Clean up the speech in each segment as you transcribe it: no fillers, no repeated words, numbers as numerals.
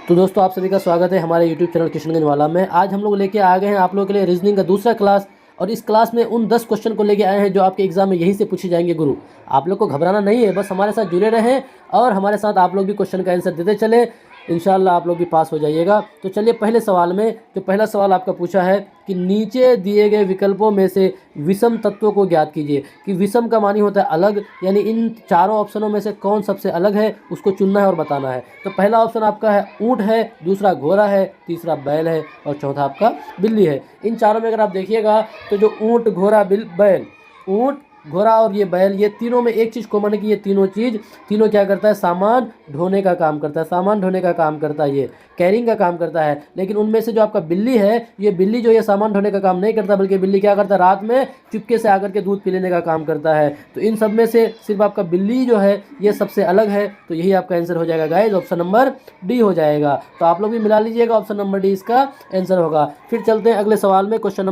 तो दोस्तों आप सभी का स्वागत है हमारे YouTube चैनल किशनगंज वाला में। आज हम लोग लेके आ गए हैं आप लोगों के लिए रीजनिंग का दूसरा क्लास। और इस क्लास में उन 10 क्वेश्चन को लेके आए हैं जो आपके एग्जाम में यहीं से पूछे जाएंगे गुरु। आप लोग को घबराना नहीं है, बस हमारे साथ जुड़े रहें और हमारे साथ आप लोग भी क्वेश्चन का आंसर देते चले। इंशाल्लाह आप लोग भी पास हो जाइएगा। तो चलिए पहले सवाल में, जो पहला सवाल आपका पूछा है कि नीचे दिए गए विकल्पों में से विषम तत्वों को ज्ञात कीजिए। कि विषम का मानी होता है अलग, यानी इन चारों ऑप्शनों में से कौन सबसे अलग है उसको चुनना है और बताना है। तो पहला ऑप्शन आपका है ऊँट है, दूसरा घोड़ा है, तीसरा बैल है और चौथा आपका बिल्ली है। इन चारों में अगर आप देखिएगा तो जो ऊँट, घोड़ा, बैल, ऊँट, घोड़ा और ये बैल, ये तीनों में एक चीज़ कॉमन है कि ये तीनों क्या करता है, सामान ढोने का काम करता है। सामान ढोने का काम करता है, ये कैरिंग का काम करता है। लेकिन उनमें से जो आपका बिल्ली है, ये बिल्ली जो ये सामान ढोने का काम नहीं करता, बल्कि बिल्ली क्या करता है, रात में चुपके से आकर के दूध पी लेने का काम करता है। तो इन सब में से सिर्फ आपका बिल्ली जो है ये सबसे अलग है। तो यही आपका आंसर हो जाएगा गाइज, ऑप्शन नंबर डी हो जाएगा। तो आप लोग भी मिला लीजिएगा, ऑप्शन नंबर डी इसका आंसर होगा। फिर चलते हैं अगले सवाल में, क्वेश्चन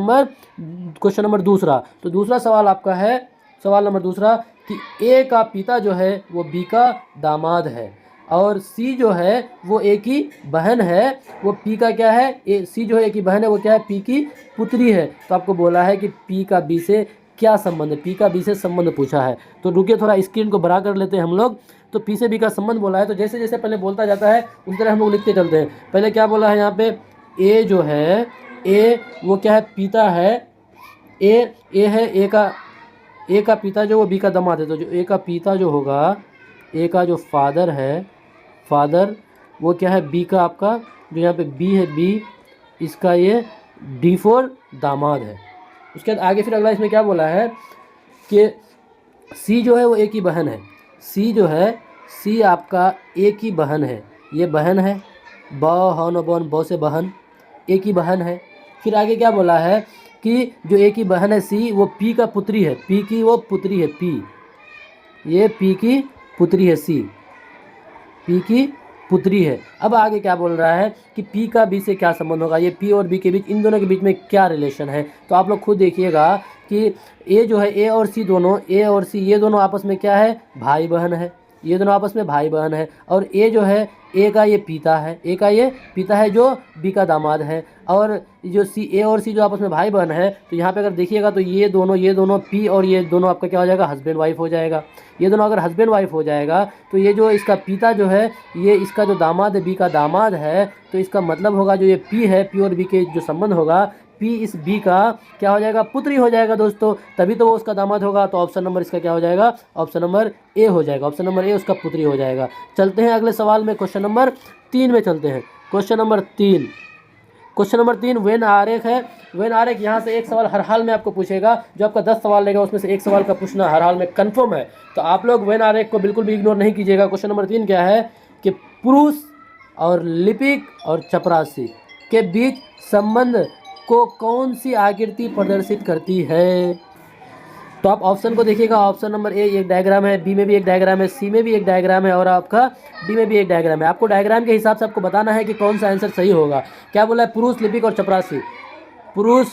नंबर दूसरा। तो दूसरा सवाल आपका है, सवाल नंबर दूसरा, कि ए का पिता जो है वो बी का दामाद है और सी जो है वो ए की बहन है। वो पी का क्या है, सी जो है ए की बहन है, वो क्या है, पी की पुत्री है। तो आपको बोला है कि पी का बी से क्या संबंध है, पी का बी से संबंध पूछा है। तो रुकिए थोड़ा स्क्रीन को बड़ा कर लेते हैं हम लोग। तो पी से बी का संबंध बोला है, तो जैसे जैसे पहले बोलता जाता है उसी तरह हम लोग लिखते चलते हैं। पहले क्या बोला है यहाँ पे, ए जो है, ए वो क्या है, पिता है। ए है ए का पिता जो वो बी का दामाद है। तो जो ए का पिता जो होगा, ए का जो फादर है, फादर वो क्या है, बी का आपका जो यहाँ पे बी है, बी इसका ये डी फॉर दामाद है। उसके बाद आगे फिर अगला इसमें क्या बोला है कि सी जो है वो ए की बहन है। सी जो है, सी आपका ए की बहन है, ये बहन है, बौ से बहन, ए की बहन है। फिर आगे क्या बोला है कि जो ए की बहन है सी, वो पी का पुत्री है, पी की वो पुत्री है, पी, ये पी की पुत्री है, सी पी की पुत्री है। अब आगे क्या बोल रहा है कि पी का बी से क्या संबंध होगा, ये पी और बी के बीच, इन दोनों के बीच में क्या रिलेशन है। तो आप लोग खुद देखिएगा कि ए जो है, ए और सी दोनों, ए और सी ये दोनों आपस में क्या है, भाई बहन है। ये दोनों आपस में भाई बहन है। और ए जो है, ए का ये पिता है, ए का ये पिता है जो बी का दामाद है। और जो सी, ए और सी जो आपस में भाई बहन है, तो यहाँ पे अगर देखिएगा तो ये दोनों पी और ये दोनों आपका क्या हो जाएगा, हस्बैंड वाइफ हो जाएगा। ये दोनों अगर हस्बैंड वाइफ हो जाएगा तो ये जो इसका पिता जो है, ये इसका जो दामाद है, बी का दामाद है, तो इसका मतलब होगा जो ये पी है, पी और बी के जो संबंध होगा, पी इस बी का क्या हो जाएगा, पुत्री हो जाएगा दोस्तों, तभी तो वो उसका दामाद होगा। तो ऑप्शन नंबर इसका क्या हो जाएगा, ऑप्शन नंबर ए हो जाएगा। ऑप्शन नंबर ए उसका पुत्री हो जाएगा। चलते हैं अगले सवाल में, क्वेश्चन नंबर 3 में चलते हैं। क्वेश्चन नंबर 3 वेन आरेख है। वेन आरेख, यहाँ से एक सवाल हर हाल में आपको पूछेगा। जो आपका 10 सवाल लेगा उसमें से एक सवाल का पूछना हर हाल में कंफर्म है। तो आप लोग वेन आरेख को बिल्कुल भी इग्नोर नहीं कीजिएगा। क्वेश्चन नंबर 3 क्या है कि पुरुष और लिपिक और चपरासी के बीच संबंध को कौन सी आकृति प्रदर्शित करती है। तो आप ऑप्शन को देखिएगा। ऑप्शन नंबर ए एक डायग्राम है, बी में भी एक डायग्राम है, सी में भी एक डायग्राम है और आपका डी में भी एक डायग्राम है। आपको डायग्राम के हिसाब से आपको बताना है कि कौन सा आंसर सही होगा। क्या बोला है, पुरुष, लिपिक और चपरासी, पुरुष,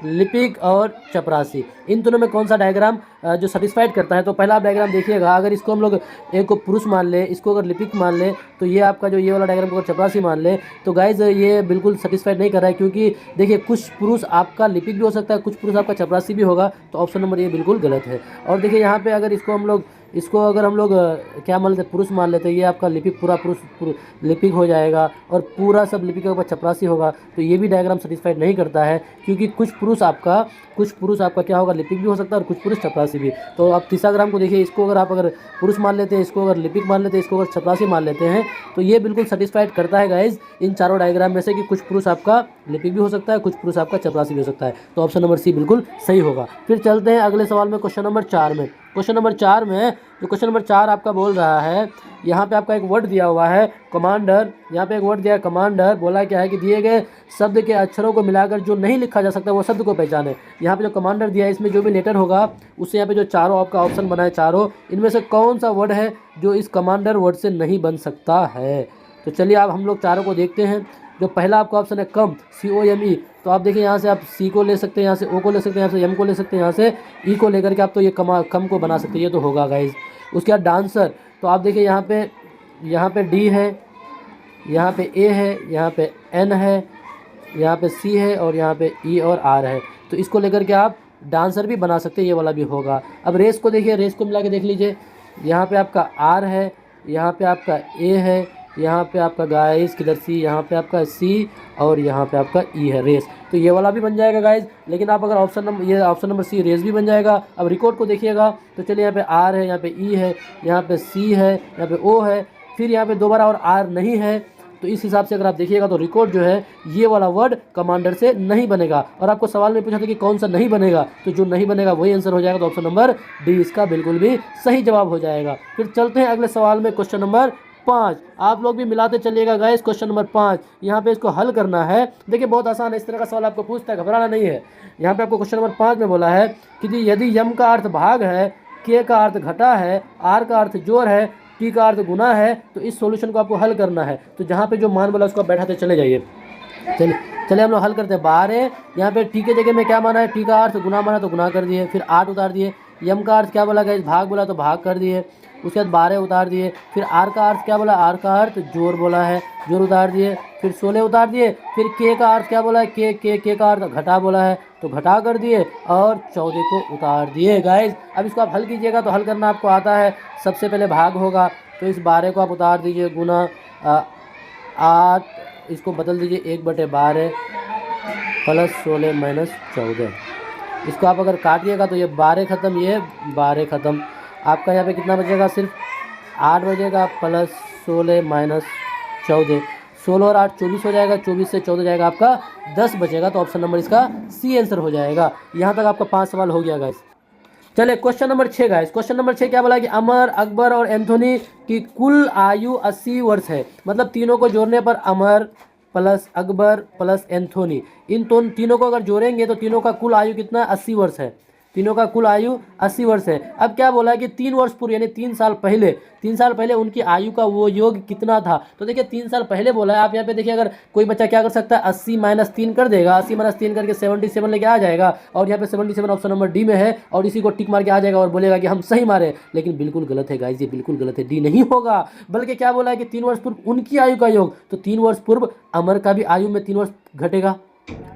लिपिक और चपरासी, इन दोनों में कौन सा डायग्राम जो सेटिस्फाइड करता है। तो पहला आप डायग्राम देखिएगा। अगर इसको हम लोग एक को पुरुष मान ले, इसको अगर लिपिक मान ले, तो ये आपका जो ये वाला डायग्राम को अगर चपरासी मान ले, तो गाइज ये बिल्कुल सेटिस्फाइड नहीं कर रहा है। क्योंकि देखिए कुछ पुरुष आपका लिपिक भी हो सकता है, कुछ पुरुष आपका चपरासी भी होगा। तो ऑप्शन नंबर ये बिल्कुल गलत है। और देखिए यहाँ पे अगर इसको अगर हम लोग क्या मान लेते, पुरुष मान लेते, ये आपका लिपिक, पूरा पुरुष लिपिक हो जाएगा और पूरा सब लिपिक के ऊपर चपरासी होगा। तो ये भी डायग्राम सेटिस्फाइड नहीं करता है, क्योंकि कुछ पुरुष आपका क्या होगा, लिपिक भी हो सकता है और कुछ पुरुष चपरासी भी। तो आप तीसरा ग्राम को देखिए, इसको अगर आप पुरुष मान लेते हैं, इसको अगर लिपिक मान लेते हैं, इसको अगर चपरासी मान लेते हैं, तो ये बिल्कुल सेटिस्फाइड करता है गाइज इन चारों डायग्राम में से कि कुछ पुरुष आपका लिपिक भी हो सकता है, कुछ पुरुष आपका चपरासी भी हो सकता है। तो ऑप्शन नंबर सी बिल्कुल सही होगा। फिर चलते हैं अगले सवाल में, क्वेश्चन नंबर 4 में। क्वेश्चन नंबर 4 में, जो क्वेश्चन नंबर 4 आपका बोल रहा है, यहाँ पे आपका एक वर्ड दिया हुआ है कमांडर। यहाँ पे एक वर्ड दिया है कमांडर। बोला क्या है कि दिए गए शब्द के अक्षरों को मिलाकर जो नहीं लिखा जा सकता वो शब्द को पहचाने। यहाँ पे जो कमांडर दिया है, इसमें जो भी लेटर होगा उससे यहाँ पे जो चारों आपका ऑप्शन बना है, चारों इनमें से कौन सा वर्ड है जो इस कमांडर वर्ड से नहीं बन सकता है। तो चलिए अब हम लोग चारों को देखते हैं। जो पहला आपका ऑप्शन है कम, COME, तो आप देखिए यहाँ से आप सी को ले सकते हैं, यहाँ से ओ को ले सकते हैं, यहाँ से एम को ले सकते हैं, यहाँ से ई को लेकर के आप तो ये कम को बना सकते हैं। ये तो होगा गाइज। उसके बाद डांसर, तो आप देखिए यहाँ पे डी है, यहाँ पे ए है, यहाँ पे एन है, यहाँ पे सी है और यहाँ पे ई और आर है। तो इसको लेकर के आप डांसर भी बना सकते हैं, ये वाला भी होगा। अब रेस को देखिए, रेस को मिला के देख लीजिए। यहाँ पे आपका आर है, यहाँ पे आपका ए है, यहाँ पे आपका गाइस किधर सी, यहाँ पे आपका सी और यहाँ पे आपका ई है, रेस। तो ये वाला भी बन जाएगा गाइस। लेकिन आप अगर ऑप्शन नंबर सी रेस भी बन जाएगा। अब रिकॉर्ड को देखिएगा तो चलिए, यहाँ पे आर है, यहाँ पे ई है, यहाँ पे सी है, यहाँ पे ओ है, फिर यहाँ पे दोबारा और आर नहीं है। तो इस हिसाब से अगर आप देखिएगा तो रिकॉर्ड जो है ये वाला वर्ड कमांडर से नहीं बनेगा। और आपको सवाल में पूछा था कि कौन सा नहीं बनेगा, तो जो नहीं बनेगा वही आंसर हो जाएगा। तो ऑप्शन नंबर डी इसका बिल्कुल भी सही जवाब हो जाएगा। फिर चलते हैं अगले सवाल में, क्वेश्चन नंबर 5। आप लोग भी मिलाते चलिएगा गाइस। क्वेश्चन नंबर 5 यहाँ पे इसको हल करना है। देखिए बहुत आसान है, इस तरह का सवाल आपको पूछता है, घबराना नहीं है। यहाँ पे आपको क्वेश्चन नंबर 5 में बोला है कि यदि यम का अर्थ भाग है, के का अर्थ घटा है, आर का अर्थ जोड़ है, टी का अर्थ गुना है, तो इस सॉल्यूशन को आपको हल करना है। तो जहाँ पे जो मान बोला उसको आप बैठाते चले जाइए। चलिए हम लोग हल करते हैं। 12 यहाँ पे टी के जगह में क्या माना है, टी का अर्थ गुना माना तो गुना कर दिए, फिर 8 उतार दिए। यम का अर्थ क्या बोला गया, भाग बोला तो भाग कर दिए, उसके बाद 12 उतार दिए। फिर आर का अर्थ क्या बोला, आर का अर्थ जोड़ बोला है, जोड़ उतार दिए। फिर 16 उतार दिए। फिर के का अर्थ क्या बोला है, के का अर्थ घटा बोला है तो घटा कर दिए और 14 को उतार दिए गाइज। अब इसको आप हल कीजिएगा तो हल करना आपको आता है। सबसे पहले भाग होगा तो इस 12 को आप उतार दीजिए, गुना 8, इसको बदल दीजिए 1/12 प्लस 16 माइनस 14। इसको आप अगर काटिएगा तो ये 12 ख़त्म, ये 12 ख़त्म। आपका यहाँ पे कितना बचेगा, सिर्फ 8 बचेगा प्लस 16 माइनस 14। 16 और 8 24 हो जाएगा, 24 से 14 जाएगा आपका 10 बचेगा। तो ऑप्शन नंबर इसका सी आंसर हो जाएगा। यहाँ तक आपका 5 सवाल हो गया गाइस। चलिए question number 6 guys. Question number 6 क्या बोला कि अमर, अकबर और एंथोनी की कुल आयु 80 वर्ष है। मतलब तीनों को जोड़ने पर अमर प्लस अकबर प्लस एंथोनी, इन तीनों को अगर जोड़ेंगे तो तीनों का कुल आयु कितना, 80 वर्ष है। तीनों का कुल आयु 80 वर्ष है। अब क्या बोला है कि 3 वर्ष पूर्व यानी 3 साल पहले उनकी आयु का वो योग कितना था। तो देखिए 3 साल पहले बोला है। आप यहाँ पे देखिए, अगर कोई बच्चा क्या कर सकता है, 80 माइनस 3 कर देगा, 80 माइनस 3 करके 77 लेके आ जाएगा। और यहाँ पे 77 ऑप्शन नंबर डी में है और इसी को टिक मार के आ जाएगा और बोलेगा कि हम सही मारे। लेकिन बिल्कुल गलत है गाइस, ये बिल्कुल गलत है, डी नहीं होगा। बल्कि क्या बोला है कि 3 वर्ष पूर्व उनकी आयु का योग, तो 3 वर्ष पूर्व अमर का भी आयु में 3 वर्ष घटेगा,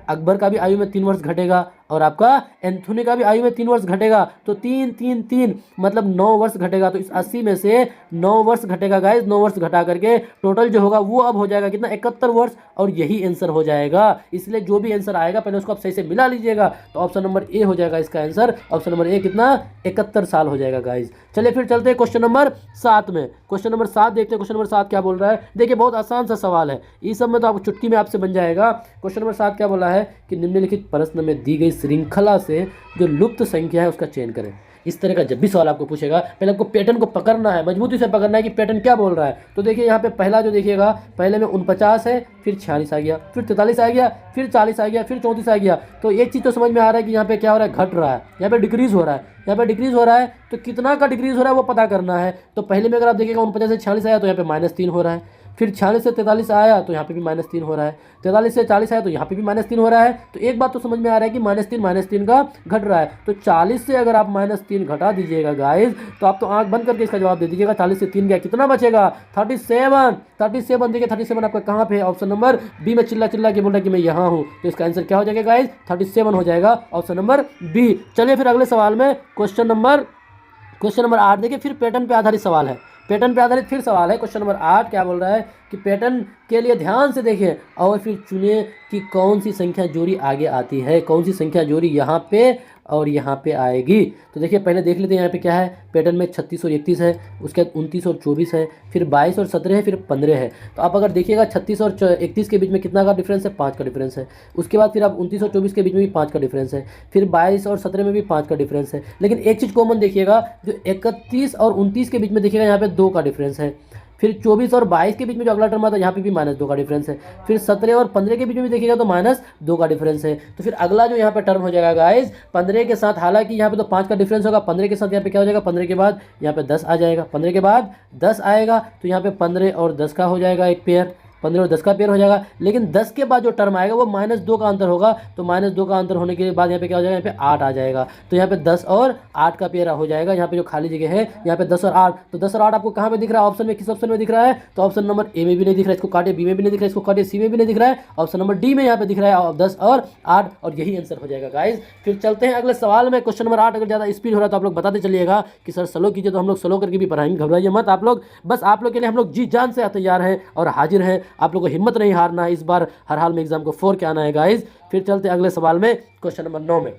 अकबर का भी आयु में 3 वर्ष घटेगा और आपका एंथोनी का भी आयु में 3 वर्ष घटेगा। तो 3 3 3 मतलब 9 वर्ष घटेगा। तो इस 80 में से 9 वर्ष घटेगा गाइस। 9 वर्ष घटा करके टोटल जो होगा वो अब हो जाएगा कितना, 71 वर्ष। और यही आंसर हो जाएगा। इसलिए जो भी आंसर आएगा पहले उसको आप सही से मिला लीजिएगा। तो ऑप्शन नंबर ए हो जाएगा इसका आंसर। ऑप्शन नंबर ए कितना, 71 साल हो जाएगा गाइस। चलिए फिर चलते हैं क्वेश्चन नंबर 7 में। क्वेश्चन नंबर 7 देखते हैं। क्वेश्चन नंबर 7 क्या बोल रहा है, देखिए बहुत आसान सा सवाल है। इस सब में तो आप चुटकी में आपसे बन जाएगा। क्वेश्चन नंबर 7 क्या बोला है कि निम्नलिखित प्रश्न में दी गई श्रृंखला से जो लुप्त संख्या है उसका चयन करें। इस तरह का जब भी सवाल आपको पूछेगा पहले आपको पैटर्न को पकड़ना है, मजबूती से पकड़ना है कि पैटर्न क्या बोल रहा है। तो देखिए यहाँ पे पहला जो देखिएगा, पहले में 49 है, फिर 46 आ गया, फिर 43 आ गया, फिर 40 आ गया, फिर 34 आ गया। तो एक चीज़ तो समझ में आ रहा है कि यहाँ पे क्या हो रहा है, घट रहा है, यहाँ पे डिक्रीज हो रहा है। यहाँ पे डिक्रीज हो रहा है तो कितना का डिक्रीज हो रहा है वो पता करना है। तो पहले में अगर आप देखिएगा 49 से 46 आया तो यहाँ पे -3 हो रहा है। फिर 46 से 43 आया तो यहाँ पे भी -3 हो रहा है। 43 से 40 आया तो यहाँ पे भी -3 हो रहा है। तो एक बात तो समझ में आ रहा है कि -3 का घट रहा है। तो 40 से अगर आप -3 घटा दीजिएगा गाइस, तो आप तो आंख बंद करके इसका जवाब दे दीजिएगा। 40 से 3 गया, कितना बचेगा, 37 देखिए 37 आपका कहाँ पे है, ऑप्शन नंबर बी में। चिल्ला के बोल रहा है कि मैं यहाँ हूँ। तो इसका आंसर क्या हो जाएगा गाइस, 37 हो जाएगा, ऑप्शन नंबर बी। चलिए फिर अगले सवाल में क्वेश्चन नंबर 8 देखिए। फिर पैटर्न पे आधारित सवाल है। पैटर्न पे आधारित फिर सवाल है। क्वेश्चन नंबर 8 क्या बोल रहा है कि पैटर्न के लिए ध्यान से देखें और फिर चुने कि कौन सी संख्या जोड़ी आगे आती है, कौन सी संख्या जोड़ी यहाँ पे और यहाँ पे आएगी। तो देखिए पहले देख लेते हैं यहाँ पे क्या है। पैटर्न में 36 और 31 है, उसके बाद 29 और 24 है, फिर 22 और 17 है, फिर 15 है। तो आप अगर देखिएगा 36 और 31 के बीच में कितना का डिफरेंस है, 5 का डिफरेंस है। उसके बाद फिर आप 29 और 24 के बीच में भी 5 का डिफरेंस है। फिर 22 और 17 में भी 5 का डिफरेंस है। लेकिन एक चीज़ कॉमन देखिएगा, जो 31 और 29 के बीच में देखिएगा यहाँ पे 2 का डिफरेंस है। फिर 24 और 22 के बीच में जो अगला टर्म आता है यहाँ पे भी -2 का डिफरेंस है। फिर 17 और 15 के बीच में भी देखिएगा तो -2 का डिफरेंस है। तो फिर अगला जो यहाँ पे टर्म हो जाएगा गाइस 15 के साथ, हालांकि यहाँ पे तो 5 का डिफरेंस होगा, 15 के साथ यहाँ पे क्या हो जाएगा, 15 के बाद यहाँ पे 10 आ जाएगा, 15 के बाद 10 आएगा तो यहाँ पे 15 और 10 का हो जाएगा एक पेयर। 15 और 10 का पेयर हो जाएगा। लेकिन 10 के बाद जो टर्म आएगा वो -2 का अंतर होगा, तो -2 का अंतर होने के बाद यहाँ पे क्या हो जाएगा, यहाँ पे 8 आ जाएगा। तो यहाँ पे 10 और 8 का पेयर हो जाएगा। यहाँ पे जो खाली जगह है यहाँ पे 10 और 8, तो 10 और 8 आपको कहाँ पे दिख रहा है, ऑप्शन में, किस ऑप्शन में दिख रहा है, तो ऑप्शन नंबर ए में भी नहीं दिख रहा है, इसको काटे बी में भी नहीं दिख रहा है, इसको काटे सी में भी नहीं दिख रहा है, ऑप्शन नंबर डी में यहाँ पे दिख रहा है 10 और 8, और यही आंसर हो जाएगा गाइज। फिर चलते हैं अगले सवाल में। क्वेश्चन नंबर 8 अगर ज़्यादा स्पीड हो रहा है तो आप लोग बताते चलिएगा कि सर स्लो कीजिए, तो हम लोग स्लो करके भी पढ़ाएंगे, घबराइए मत आप लोग। बस आप लोग के लिए हम लोग जी जान से तैयार हैं और हाजिर हैं। आप लोग को हिम्मत नहीं हारना है, इस बार हर हाल में एग्जाम को 4 के आना है गाइज। फिर चलते हैं अगले सवाल में, क्वेश्चन नंबर 9 में।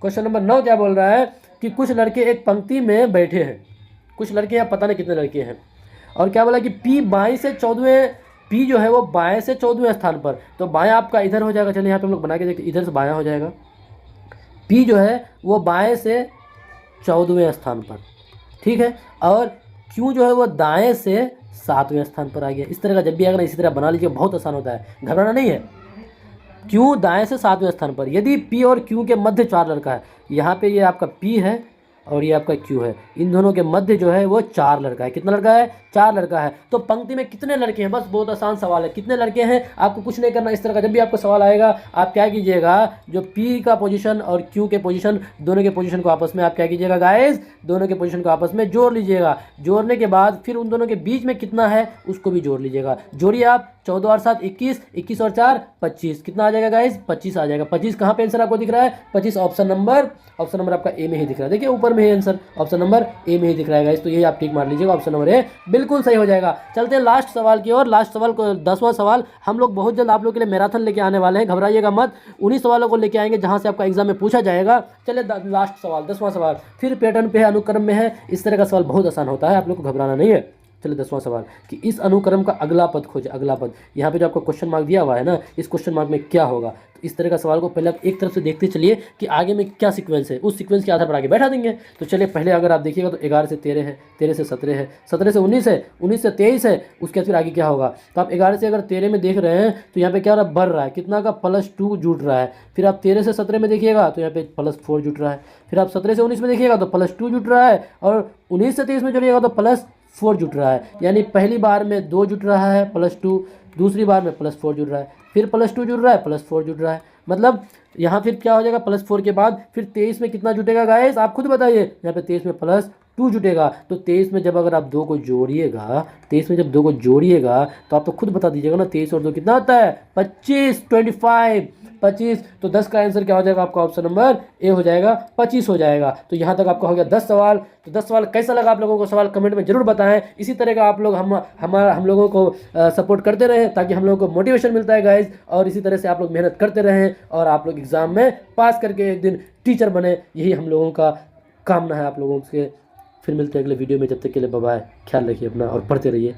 क्वेश्चन नंबर 9 क्या बोल रहा है कि कुछ लड़के एक पंक्ति में बैठे हैं, कुछ लड़के या पता नहीं कितने लड़के हैं, और क्या बोला कि पी बाएं से 14वें, पी जो है वो बाएं से 14वें स्थान पर, तो बायां आपका इधर हो जाएगा। चलिए यहाँ पे हम लोग बना के देखते, इधर से बायां हो जाएगा। पी जो है वो बाएं से 14वें स्थान पर, ठीक है, और क्यू जो है वो दाएं से 7वें स्थान पर आ गया। इस तरह का जब भी आएगा ना इसी तरह बना लीजिए, बहुत आसान होता है, घबराना नहीं है। क्यू दाएं से 7वें स्थान पर, यदि पी और क्यू के मध्य 4 लड़का है, यहाँ पे ये आपका पी है और ये आपका क्यू है, इन दोनों के मध्य जो है वो 4 लड़का है। कितना लड़का है, 4 लड़का है। तो पंक्ति में कितने लड़के हैं, बस बहुत आसान सवाल है, कितने लड़के हैं, आपको कुछ नहीं करना। इस तरह का जब भी आपको सवाल आएगा आप क्या कीजिएगा, जो पी का पोजीशन और क्यू के पोजीशन, दोनों के पोजीशन को आपस में आप क्या कीजिएगा गाइस, दोनों के पोजीशन को आपस में जोड़ लीजिएगा। जोड़ने के बाद फिर उन दोनों के बीच में कितना है उसको भी जोड़ लीजिएगा। जोड़िए आप, 14 और 7 21, 21 और 4 25, कितना आ जाएगा गाइस, 25 आ जाएगा। 25 कहाँ पे आंसर आपको दिख रहा है, 25 ऑप्शन नंबर आपका ए में ही दिख रहा है। देखिए ऊपर में ही आंसर ऑप्शन नंबर ए में ही दिख रहा है गाइस, तो यही आप टिक मार लीजिएगा, ऑप्शन नंबर ए बिल्कुल सही हो जाएगा। चलते हैं लास्ट सवाल की ओर। लास्ट सवाल को 10वां सवाल, हम लोग बहुत जल्द आप लोग के लिए मैराथन लेके आने वाले हैं, घबराइएगा मत। उन्हीं सवालों को लेके आएंगे जहां से आपका एग्जाम में पूछा जाएगा। चलिए लास्ट सवाल 10वां सवाल, फिर पैटर्न पे है, अनुक्रम में है। इस तरह का सवाल बहुत आसान होता है, आप लोग को घबराना नहीं है। चलिए 10वां सवाल कि इस अनुक्रम का अगला पद खोजे। अगला पद यहाँ पे जो आपको क्वेश्चन मार्क दिया हुआ है ना, इस क्वेश्चन मार्क में क्या होगा, तो इस तरह का सवाल को पहले आप एक तरफ से देखते चलिए कि आगे में क्या सीक्वेंस है, उस सीक्वेंस के आधार पर आगे बैठा देंगे। तो चलिए पहले अगर आप देखिएगा तो 11 से 13 है, 13 से 17 है, 17 से 19 है, 19 से 23 है, उसके बाद फिर आगे क्या होगा। तो आप 11 से अगर 13 में देख रहे हैं तो यहाँ पे क्या हो रहा है, बढ़ रहा है, कितना का +2 जुट रहा है। फिर आप 13 से 17 में देखिएगा तो यहाँ पे +4 जुट रहा है। फिर आप 17 से 19 में देखिएगा तो +2 जुट रहा है, और 19 से 23 में जोड़िएगा तो +4 जुट रहा है। यानी पहली बार में 2 जुट रहा है +2, दूसरी बार में +4 जुट रहा है, फिर +2 जुट रहा है, +4 जुट रहा है। मतलब यहाँ फिर क्या हो जाएगा, +4 के बाद फिर 23 में कितना जुटेगा गाइस, आप खुद बताइए। यहाँ पे 23 में +2 जुटेगा, तो 23 में जब अगर आप 2 को जोड़िएगा, 23 में जब 2 को जोड़िएगा तो आप तो खुद बता दीजिएगा ना, 23 और 2 कितना होता है, 25, 25। तो 10 का आंसर क्या हो जाएगा आपका, ऑप्शन नंबर ए हो जाएगा, 25 हो जाएगा। तो यहाँ तक आपका हो गया 10 सवाल। तो 10 सवाल कैसा लगा आप लोगों को, सवाल कमेंट में जरूर बताएं। इसी तरह का आप लोग हम लोगों को सपोर्ट करते रहें, ताकि हम लोगों को मोटिवेशन मिलता है गाइज, और इसी तरह से आप लोग मेहनत करते रहें और आप लोग एग्जाम में पास करके एक दिन टीचर बने, यही हम लोगों का कामना है आप लोगों से। फिर मिलते हैं अगले वीडियो में, जब तक के लिए बाय बाय, ख्याल रखिए अपना और पढ़ते रहिए।